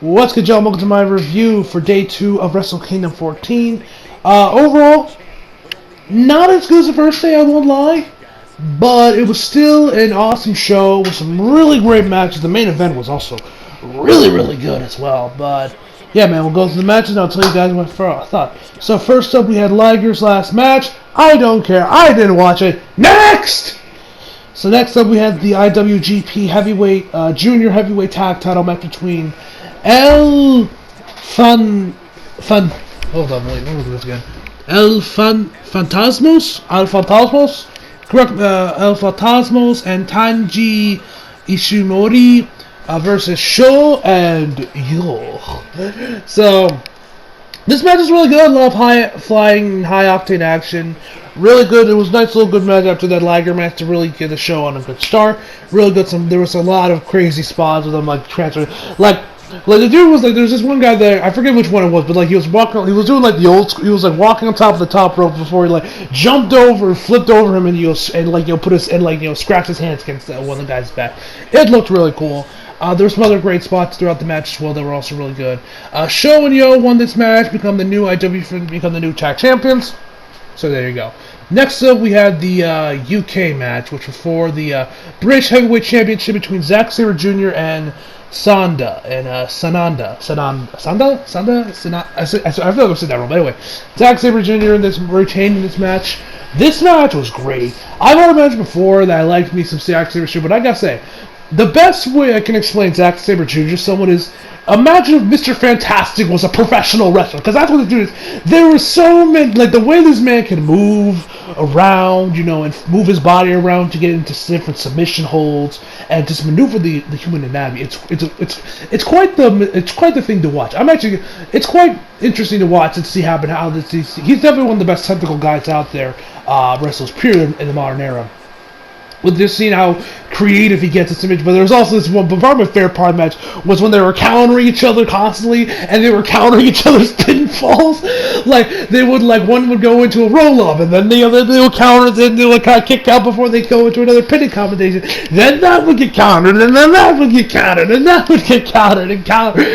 What's good, y'all? Welcome to my review for day 2 of Wrestle Kingdom 14. Overall, not as good as the first day, I won't lie, but it was still an awesome show with some really great matches. The main event was also really good as well. But yeah, man, we'll go through the matches and I'll tell you guys what I thought. So first up, we had Liger's last match. I don't care. I didn't watch it. Next! So next up, we had the IWGP Junior Heavyweight Tag Title match between El Fantasmos, correct, El Fantasmos and Tanji Ishimori versus Sho and Yo. So this match is really good. I love high-flying, high-octane action. Really good. It was a nice little good match after that Liger match to really get the show on a good start. Really good. There was a lot of crazy spots with them, like transfer, like the dude was like, there's this one guy there, I forget which one it was, but like he was doing like the old school, he was like walking on top of the top rope before he like jumped over, flipped over him, and scratched his hands against one of the guy's back. It looked really cool. There were some other great spots throughout the match as well that were also really good. Sho and Yo won this match, become the new tag champions. So there you go. Next up, we had the UK match, which was for the British Heavyweight Championship between Zack Sabre Jr. and Sananda. I feel like I said that wrong, but anyway. Zack Sabre Jr. retained in this match. This match was great. I've already mentioned before that I liked me some Zack Sabre Jr., but I gotta say, the best way I can explain Zack Sabre Jr. to someone is, imagine if Mr. Fantastic was a professional wrestler, because that's what the dude is. There were so many, like the way this man can move around, and move his body around to get into different submission holds and just maneuver the human anatomy. It's quite the thing to watch. It's quite interesting to watch and see how this. He's definitely one of the best technical guys out there, wrestlers period in the modern era. With just seeing how creative he gets this image, but there was also this one. But part of my favorite part of the match was when they were countering each other constantly, and they were countering each other's pinfalls. Like one would go into a roll up, and then the other they would counter, then they would kind of kick out before they go into another pinning combination. Then that would get countered, and then that would get countered, and that would get countered, and countered,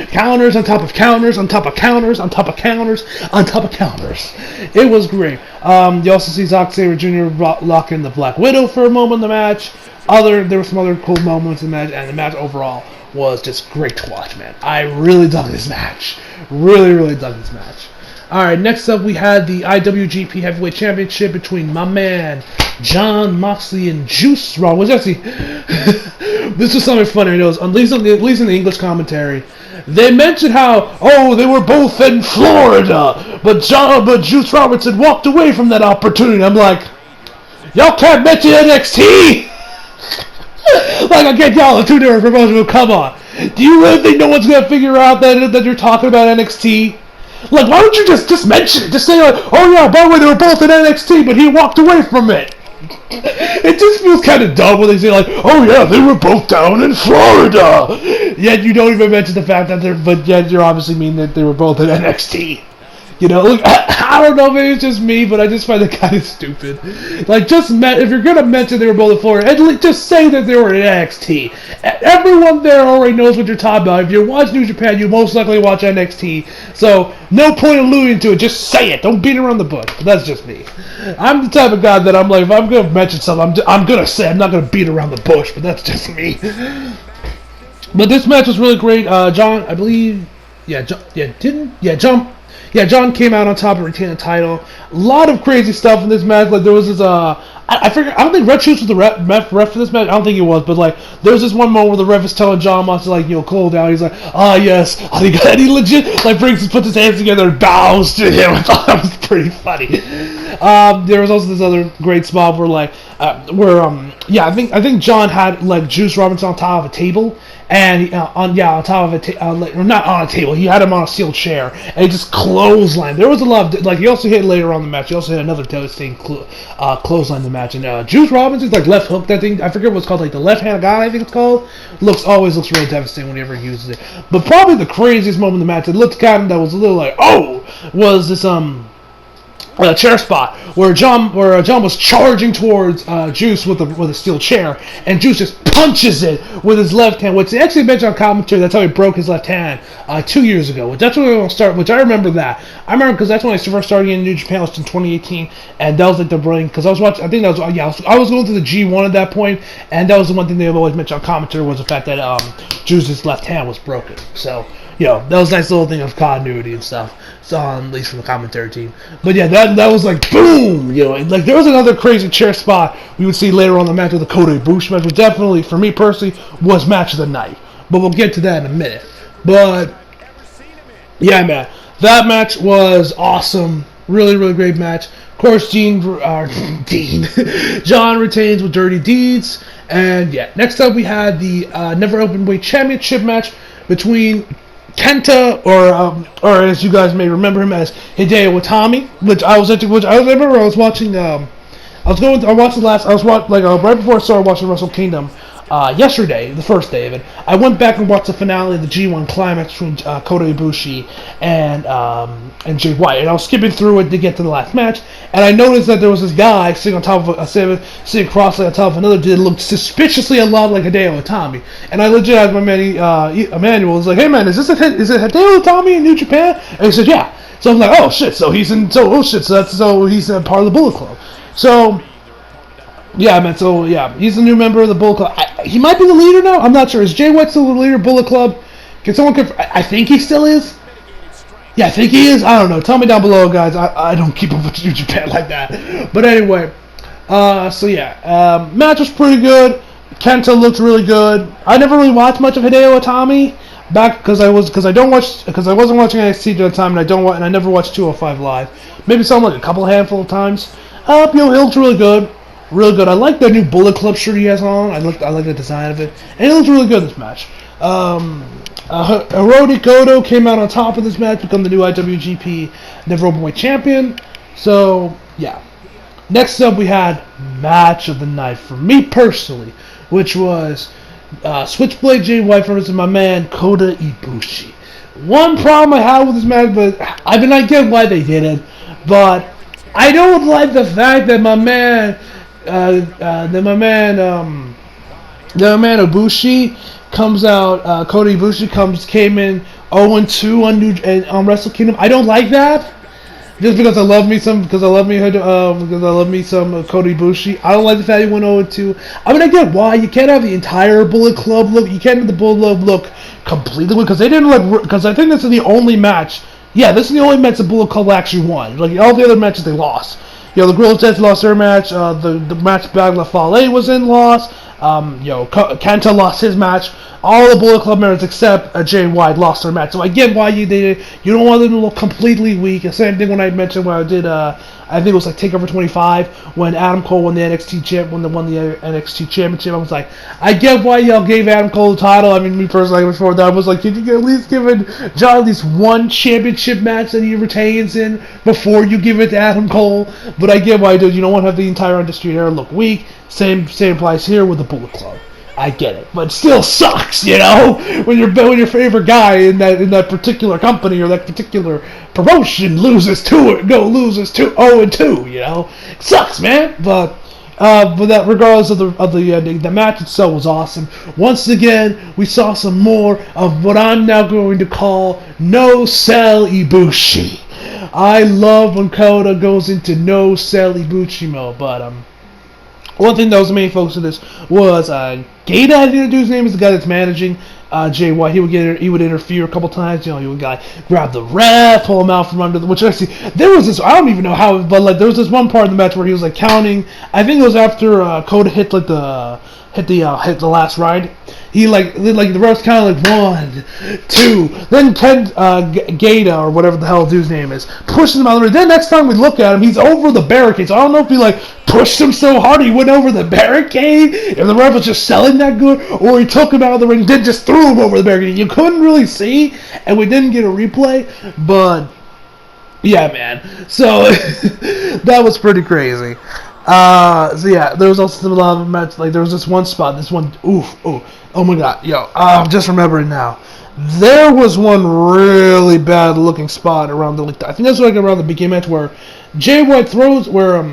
counters on top of counters, on top of counters, on top of counters, on top of counters. It was great. You also see Zack Sabre Jr. lock in the Black Widow for a moment in the match. There were some other cool moments in the match, and the match overall was just great to watch, man. I really dug this match. Really dug this match. Alright, next up we had the IWGP Heavyweight Championship between my man Jon Moxley and Juice Robinson. Actually, this was something funny. I know, at least in the English commentary, they mentioned how they were both in Florida, but Juice Robinson walked away from that opportunity. I'm like, y'all can't mention NXT. Like, I get y'all two different promotions, but come on. Do you really think no one's gonna figure out that you're talking about NXT? Like, why don't you just mention it? Just say like, oh yeah, by the way, they were both in NXT, but he walked away from it. It just feels kind of dumb when they say like, oh yeah, they were both down in Florida. Yet you don't even mention the fact that yet you obviously mean that they were both in NXT. Look, I don't know, maybe it's just me, but I just find it kind of stupid. Like, if you're gonna mention they were both in Florida, just say that they were in NXT. Everyone there already knows what you're talking about. If you watch New Japan, you most likely watch NXT. So, no point alluding to it, just say it. Don't beat around the bush. But that's just me. I'm the type of guy that I'm like, if I'm gonna mention something, I'm gonna say, I'm not gonna beat around the bush, but that's just me. But this match was really great. John, I believe, John came out on top and retained the title. A lot of crazy stuff in this match. Like, there was this, I don't think Red Shoes was the ref for this match. I don't think he was, but like, there was this one moment where the ref is telling John Mox to cool down. He's like, yes, and he legit puts his hands together and bows to him. I thought that was pretty funny. There was also this other great spot where I think John had Juice Robinson on top of a table. And on top of a not on a table, he had him on a steel chair, and he just clotheslined. There was a lot of he also hit later on in the match. He also hit another devastating clothesline in the match. And Juice Robinson's left hook, that thing, I forget what it's called, the left hand guy, I think it's called. Always looks really devastating whenever he uses it. But probably the craziest moment in the match, that was a little was this chair spot where John was charging towards Juice with a steel chair, and Juice just punches it with his left hand. Which they actually mentioned on commentary, that's how he broke his left hand 2 years ago. Which that's when we start. Which I remember that. I remember because that's when I first started in New Japan. It was in 2018, and that was like the brilliant. Because I was watching. I think that was I was going through the G1 at that point, and that was the one thing they always mentioned on commentary was the fact that Juice's left hand was broken. So. That was a nice little thing of continuity and stuff. So, at least from the commentary team. But yeah, that was like boom. Like there was another crazy chair spot we would see later on in the match with the Kota Ibushi match, which definitely, for me personally, was match of the night. But we'll get to that in a minute. But yeah, man, that match was awesome. Really, really great match. Of course, John retains with Dirty Deeds. And yeah, next up we had the Never Openweight Championship match between Kenta, or as you guys may remember him as Hideo Itami, I was watching right before I started watching Wrestle Kingdom yesterday, the first day of it. I went back and watched the finale of the G1 Climax between Kota Ibushi and Jay White, and I was skipping through it to get to the last match, and I noticed that there was this guy sitting on top of sitting cross-legged on top of another dude that looked suspiciously a lot like Hideo Itami, and I legit asked my man Emmanuel, was like, "Hey man, is it Hideo Itami in New Japan?" And he said, "Yeah." So I'm like, "Oh shit!" So he's he's a part of the Bullet Club. So. Yeah, man. So yeah, he's a new member of the Bullet Club. He might be the leader now. I'm not sure. Is Jay White still the leader of Bullet Club? Can someone confirm? I think he still is. Yeah, I think he is. I don't know. Tell me down below, guys. I don't keep up with New Japan like that. But anyway, so yeah, match was pretty good. Kenta looked really good. I never really watched much of Hideo Itami back because I wasn't watching NXT at the time, and I never watched 205 Live. Maybe something like a handful of times. He looked really good. Really good. I like the new Bullet Club shirt he has on. I like the design of it, and it looks really good in this match. Hirooki Goto came out on top of this match, become the new IWGP Never Openweight Champion. So yeah. Next up, we had match of the night for me personally, which was Switchblade Jay White versus my man Kota Ibushi. One problem I had with this match, but I get why they did it, but I don't like the fact that my man Ibushi comes out. Kota Ibushi came in 0-2 on Wrestle Kingdom. I don't like that. Just because I love me some Kota Ibushi. I don't like the fact he went 0-2. I mean, I get why you can't have the entire Bullet Club look. You can't have the Bullet Club look completely because they didn't look. Because I think this is the only match. Yeah, this is the only match the Bullet Club actually won. Like all the other matches, they lost. The Gorilla Jets lost their match. The match Battle of Fale was in loss. Kenta lost his match. All the Bullet Club members except Jay White lost their match. So I get why you did it. You don't want them to look completely weak. The same thing when I mentioned when I did, I think it was like Takeover 25 when Adam Cole won the NXT NXT Championship. I was like, I get why y'all gave Adam Cole the title. I mean, me personally, before that, I was like, could you at least give John at least one championship match that he retains in before you give it to Adam Cole? But I get why you did. You don't want to have the entire Undisputed Era look weak. Same applies here with the Bullet Club. I get it, but it still sucks, when your favorite guy in that particular company or that particular promotion loses 0-2, It sucks, man. But that regardless of the match itself was awesome. Once again, we saw some more of what I'm now going to call No Sell Ibushi. I love when Kota goes into No Sell Ibushi mode, but one thing that was the main focus of this was Gaeta. I didn't do his name is the guy that's managing Jay White. He would interfere a couple times. He would grab the ref, pull him out from under the. Which actually there was this. I don't even know how, but there was this one part of the match where he was counting. I think it was after Kota hit the last ride. He the ref's counted 1, 2. Then Gaeta or whatever the hell dude's name is pushes him out of the ring. Then next time we look at him, he's over the barricade. So I don't know if he pushed him so hard he went over the barricade. If the ref was just selling that good, or he took him out of the ring and then just threw him over the barricade. You couldn't really see, and we didn't get a replay, but yeah, man. So that was pretty crazy. So yeah, there was also a lot of matches. Like there was this one spot, this one, oh my god, yo, I'm just remembering now. There was one really bad looking spot around the, like, I think that's like around the beginning match where Jay White throws, where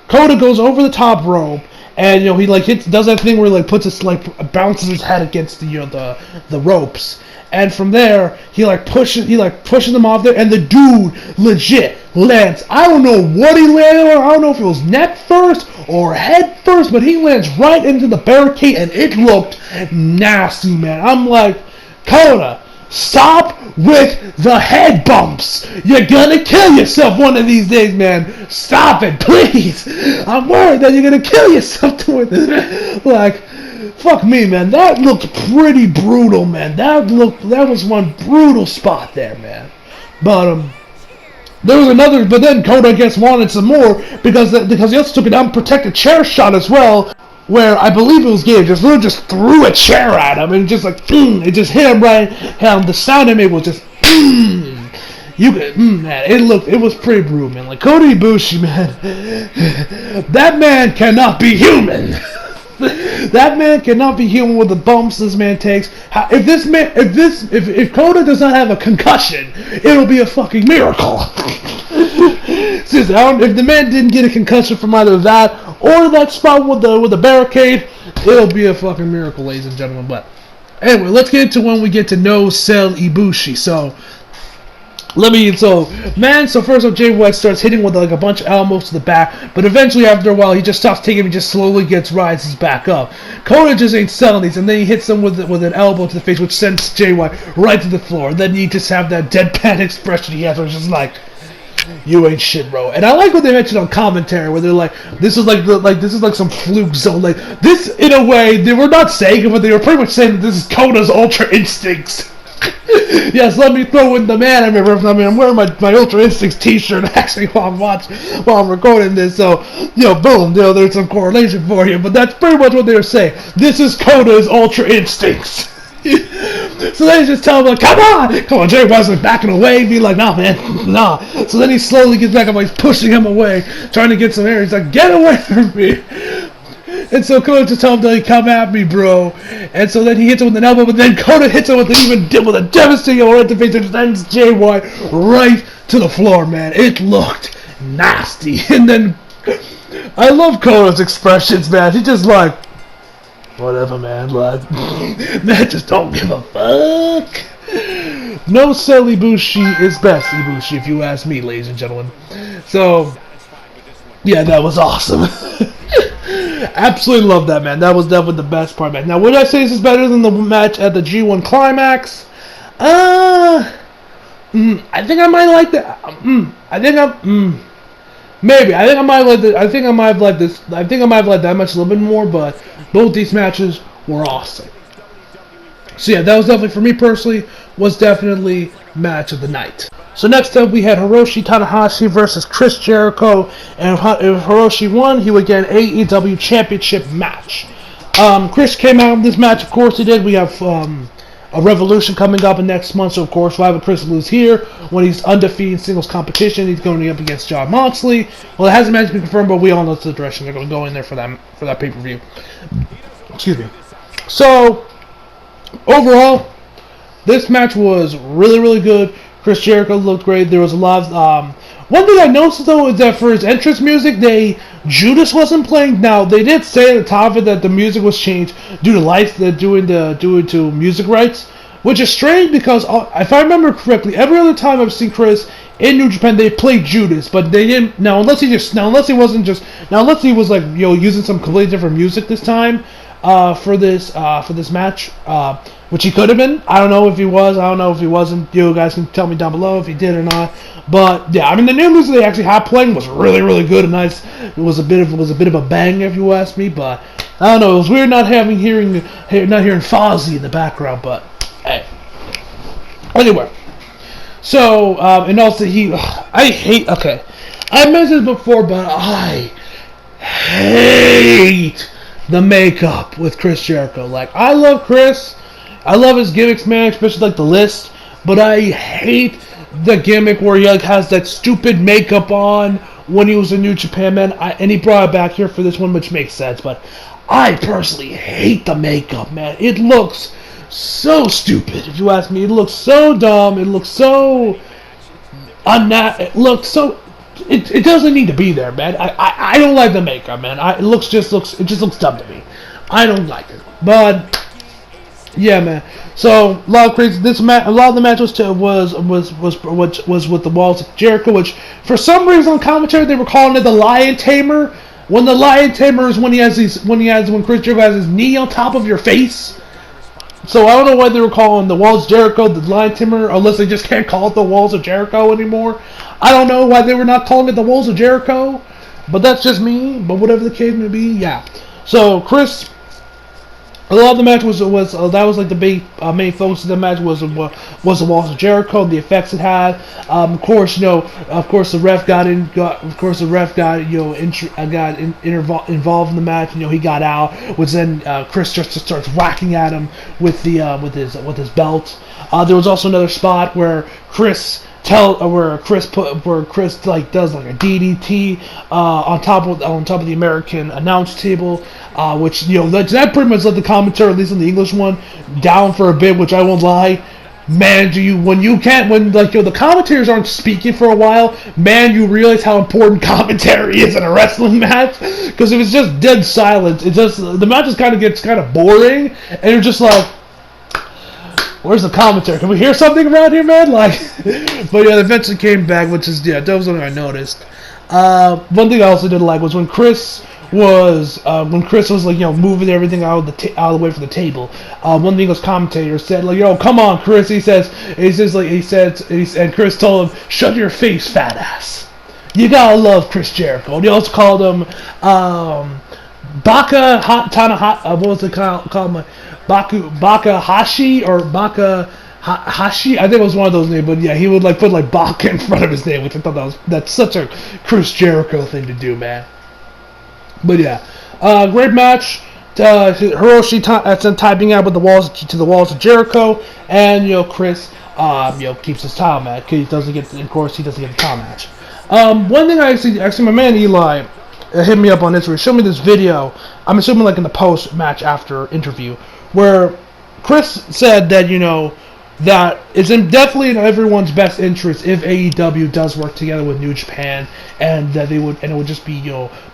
Coda goes over the top rope, and he like does that thing where he like puts his, like, bounces his head against the ropes. And from there, he pushes him off there, and the dude legit lands. I don't know what he landed on. I don't know if it was neck first or head first, but he lands right into the barricade, and it looked nasty, man. I'm like, Coda, stop with the head bumps. You're gonna kill yourself one of these days, man. Stop it, please. I'm worried that you're gonna kill yourself doing this. Like, fuck me, man. That looked pretty brutal, man. That was one brutal spot there, man. But there was another. But then Coda wanted some more because he also took an unprotected chair shot as well, where I believe it was Gabe just threw a chair at him and just like it just hit him right. And the sound it made was just You could, man, it was pretty brutal, man. Like Kota Ibushi, man, that man cannot be human. That man cannot be human with the bumps this man takes. If Kota does not have a concussion, it'll be a fucking miracle. Seriously, if the man didn't get a concussion from either that or that spot with the barricade, it'll be a fucking miracle, ladies and gentlemen. But anyway, let's get into when we get to No Sell Ibushi. So first off, Jay White starts hitting with like a bunch of elbows to the back, but eventually after a while he just stops taking him and just slowly rises back up. Kota just ain't selling these, and then he hits him with an elbow to the face, which sends Jay White right to the floor. Then you just have that deadpan expression he has, where it's just like, you ain't shit, bro. And I like what they mentioned on commentary, where they're like, this is like some fluke zone. Like this, in a way, they were not saying it, but they were pretty much saying that this is Kota's Ultra Instincts. Yes, let me throw in the man. I'm wearing my Ultra Instincts t-shirt actually while I'm recording this. So, boom, there's some correlation for you. But that's pretty much what they were saying. This is Kota's Ultra Instincts. So they just tell him, like, come on, Jay White's like backing away, being like, nah, man, nah. So then he slowly gets back up, like pushing him away, trying to get some air. He's like, get away from me. And so Kota just tells him, come at me, bro. And so then he hits him with an elbow, but then Kota hits him with a devastating elbow right to the face, and sends Jay White right to the floor, man. It looked nasty. And then I love Kota's expressions, man. He just like, whatever, man. Like, man, just don't give a fuck. No Sell Ibushi is best Ibushi, if you ask me, ladies and gentlemen. So, yeah, that was awesome. Absolutely love that, man. That was definitely the best part, man. Now, would I say this is better than the match at the G1 Climax? I think I might like that. Maybe. I think I might like I think I might have liked this. I think I might have liked that match a little bit more, but both these matches were awesome. So yeah, that was definitely, for me personally, was definitely match of the night. So next up, we had Hiroshi Tanahashi versus Chris Jericho, and if Hiroshi won, he would get an AEW Championship match. Chris came out in this match, of course he did. We have a Revolution coming up next month, so of course, why would Chris lose here when he's undefeated in singles competition? He's going up against Jon Moxley. Well, it hasn't been confirmed, but we all know it's the direction they're going to go in there for that pay-per-view. Excuse me. So, overall, this match was really, really good. Chris Jericho looked great. There was a lot of... one thing I noticed, though, is that for his entrance music, Judas wasn't playing. Now, they did say at the top of it that the music was changed due to music rights, which is strange because, if I remember correctly, every other time I've seen Chris in New Japan, they played Judas, but they didn't... unless he was, like, using some completely different music this time, for this match, which he could have been. I don't know if he was. I don't know if he wasn't. You guys can tell me down below if he did or not. But yeah, I mean, the new music they actually had playing was really, really good and nice. It was a bit of a bang, if you ask me. But I don't know. It was weird not hearing Fozzy in the background. But hey, anyway. So and also Okay, I mentioned this before, but I hate the makeup with Chris Jericho. Like, I love Chris. I love his gimmicks, man, especially like the list. But I hate the gimmick where he has that stupid makeup on, when he was in New Japan, man. And he brought it back here for this one, which makes sense. But I personally hate the makeup, man. It looks so stupid, if you ask me. It looks so dumb. It looks so it looks so. It doesn't need to be there, man. I don't like the makeup, man. It just looks dumb to me. I don't like it, but yeah, man. So a lot of crazy. A lot of the match was with the Walls of Jericho, which for some reason on commentary they were calling it the Lion Tamer. When the Lion Tamer is when Chris Jericho has his knee on top of your face. So I don't know why they were calling the Walls of Jericho the Lion Tamer, unless they just can't call it the Walls of Jericho anymore. I don't know why they were not calling it the Walls of Jericho, but that's just me. But whatever the case may be, yeah. So Chris. A lot of the match was that was like the big main focus of the match was the Walls of Jericho and the effects it had. Of course, the ref got involved in the match. He got out, which then Chris just starts whacking at him with his belt. There was also another spot where Chris does like a DDT on top of the American announce table, which that pretty much let the commentary, at least in the English one, down for a bit. Which I won't lie, man, when the commentators aren't speaking for a while, man, you realize how important commentary is in a wrestling match. Because if it's just dead silence, the match gets kind of boring, and you're just like, where's the commentary? Can we hear something around here, man? But yeah, they eventually came back, which is, that was something I noticed. One thing I also didn't like was when Chris was moving everything out of the way from the table. One of the English commentators said, come on, Chris. And Chris told him, shut your face, fat ass. You gotta love Chris Jericho. And he also called him Baka Tanahashi. What was it called? Baka Hashi or Baka Hashi? I think it was one of those names, but yeah, he would put Baka in front of his name, which I thought that's such a Chris Jericho thing to do, man. But yeah, great match. Hiroshi sent typing out with the Walls of Jericho, and Chris keeps his title match. He doesn't get the title match. One thing I actually my man Eli hit me up on Instagram. Showed me this video. I'm assuming in the post match after interview, where Chris said that that it's definitely in everyone's best interest if AEW does work together with New Japan, and that it would just be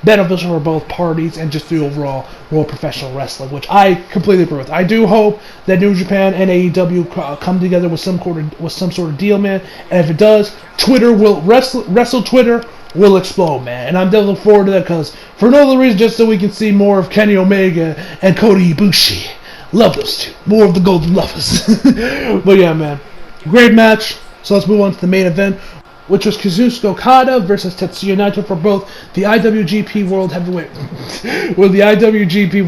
beneficial for both parties and just the overall world professional wrestling, which I completely agree with. I do hope that New Japan and AEW come together with some sort of deal, man. And if it does, Wrestle Twitter will explode, man. And I'm definitely looking forward to that, because for no other reason, just so we can see more of Kenny Omega and Kota Ibushi. Love those two. More of the Golden Lovers. But yeah, man. Great match. So let's move on to the main event, which was Kazuchika Okada versus Tetsuya Naito for both the IWGP World Heavyweight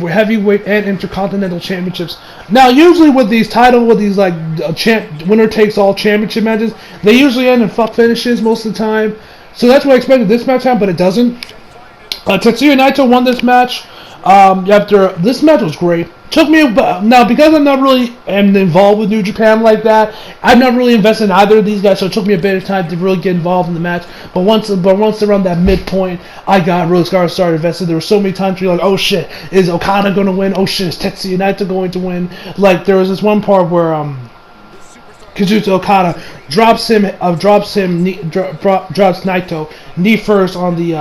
Heavyweight and Intercontinental Championships. Now, usually with these winner takes all championship matches, they usually end in fuck finishes most of the time. So that's what I expected this match to happen, but it doesn't. Tetsuya Naito won this match. This match was great. Took me now, because I'm not really involved with New Japan like that. I'm not really invested in either of these guys, so it took me a bit of time to really get involved in the match. But once around that midpoint, I got really started invested. There were so many times where you're like, oh shit, is Okada going to win? Oh shit, is Tetsuya Naito going to win? There was this one part where Kazuchika Okada drops Naito knee first on the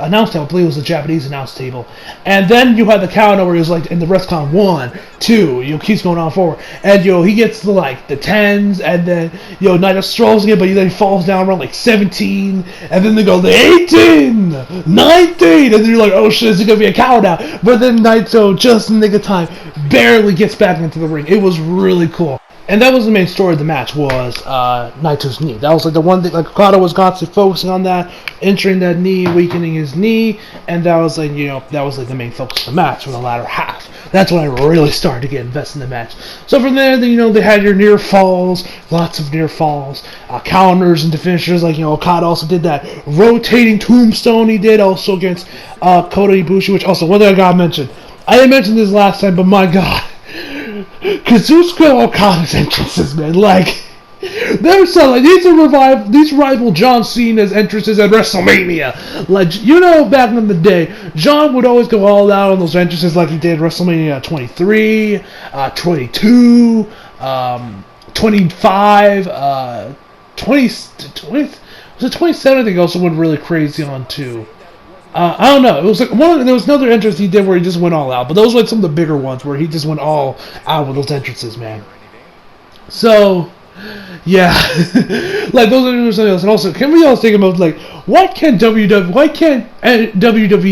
announce table. I believe it was the Japanese announce table, and then you had the count where he was in the rest count 1, 2, keeps going on forward, and he gets to the 10s, and then Naito strolls again, but then he falls down around 17, and then they go the 18, 19, and then you're like, oh shit, is it gonna be a count now? But then Naito, just in the nick of time, barely gets back into the ring. It was really cool. And that was the main story of the match, was Naito's knee. That was the one thing, Okada was constantly focusing on that, entering that knee, weakening his knee, and that was the main focus of the match for the latter half. That's when I really started to get invested in the match. So from there, they had your near falls, lots of near falls, counters into finishers, Okada also did that rotating tombstone he did also against Kota Ibushi, which also, one thing I gotta mention, I didn't mention this last time, but my god, Kazuchika Okada's entrances, man, They're selling. These rival John Cena's entrances at WrestleMania. Like, you know, back in the day, John would always go all out on those entrances, like he did WrestleMania 23, 22, 25, 20, was it 27? I think also went really crazy on too. I don't know. It was like there was another entrance he did where he just went all out, but those were like some of the bigger ones where he just went all out with those entrances, man. So, yeah, like those are something else. And also, can we all think about like why can't WWE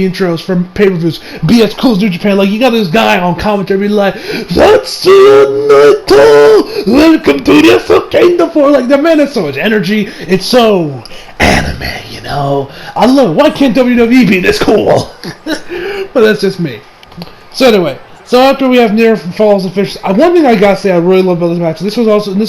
intros from pay-per-views be as cool as New Japan? Like you got this guy on commentary be like, "That's the Naito, welcome to the Wrestle Kingdom 4." Like the man has so much energy. It's so anime, you know. I love it. Why can't WWE be this cool? But that's just me. So anyway. So after we have near falls and fish, one thing I gotta say I really love about this match. This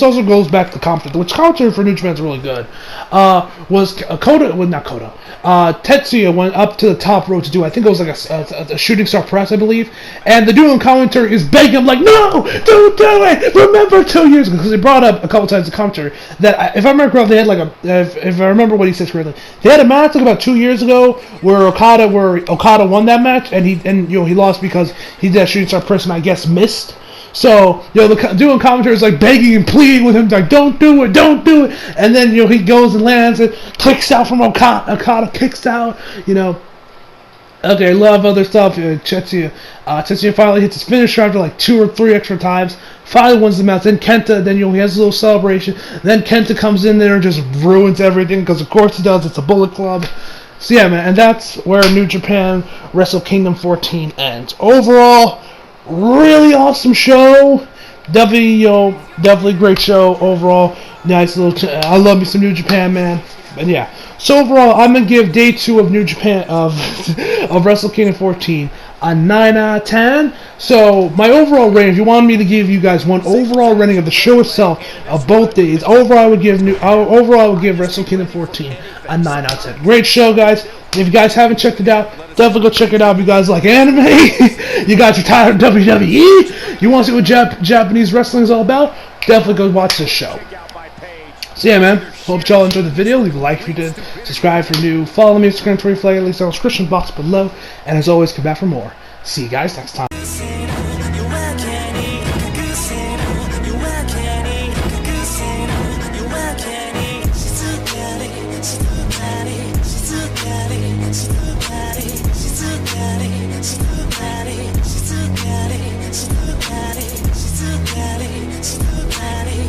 also goes back to commentary, which commentary for New Japan's really good. Was not Kota. Tetsuya went up to the top rope to do. I think it was like a shooting star press, I believe. And the dude on commentary is begging him like, "No, don't do it! Remember 2 years ago?" Because they brought up a couple times in commentary that if I remember correctly, they had like if I remember what he said correctly, they had a match like about 2 years ago where Okada won that match and he lost because he did a shooting star press and I guess missed. So, the dude on commentary is like begging and pleading with him, like, don't do it. And then, he goes and lands it, kicks out from Okada kicks out, Okay, love other stuff. Tetsuya finally hits his finisher after like 2 or 3 extra times. Finally wins the match. Then Kenta, he has a little celebration. Then Kenta comes in there and just ruins everything because of course he does. It's a Bullet Club. So yeah, man, and that's where New Japan Wrestle Kingdom 14 ends. Overall, really awesome show. Definitely great show overall. Nice little. I love me some New Japan, man. And yeah. So overall, I'm gonna give day 2 of New Japan of Wrestle Kingdom 14 a 9 out of 10. So my overall rating, if you want me to give you guys one overall rating of the show itself of both days, overall I would give Wrestle Kingdom 14 a 9 out of 10. Great show, guys. If you guys haven't checked it out, definitely go check it out. If you guys like anime, you guys are tired of WWE, you want to see what Japanese wrestling is all about, definitely go watch this show. So yeah, man, hope y'all enjoyed the video. Leave a like if you did. Subscribe for new. Follow me on Instagram, Twitter, flag at least in the description box below. And as always, come back for more. See you guys next time. She's too bad.